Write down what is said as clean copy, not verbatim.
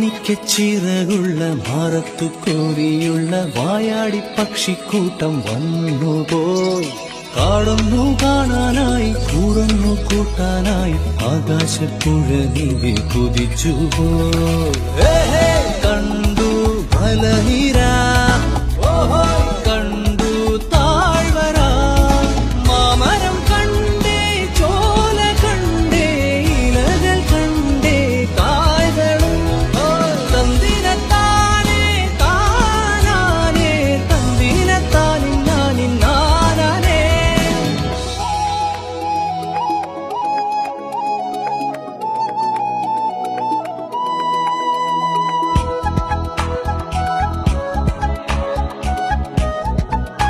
മാണിക്യച്ചിറകുള്ള മാറത്തു കോരിയുള്ള വായാടി പക്ഷിക്കൂട്ടം വന്നുപോയി. കാടൊന്നു കാണാനായി കൂടൊന്നു കൂട്ടാനായി ആകാശപ്പുഴ നീങ്ങി കുതിച്ചുപോയി. കണ്ടു മലനിര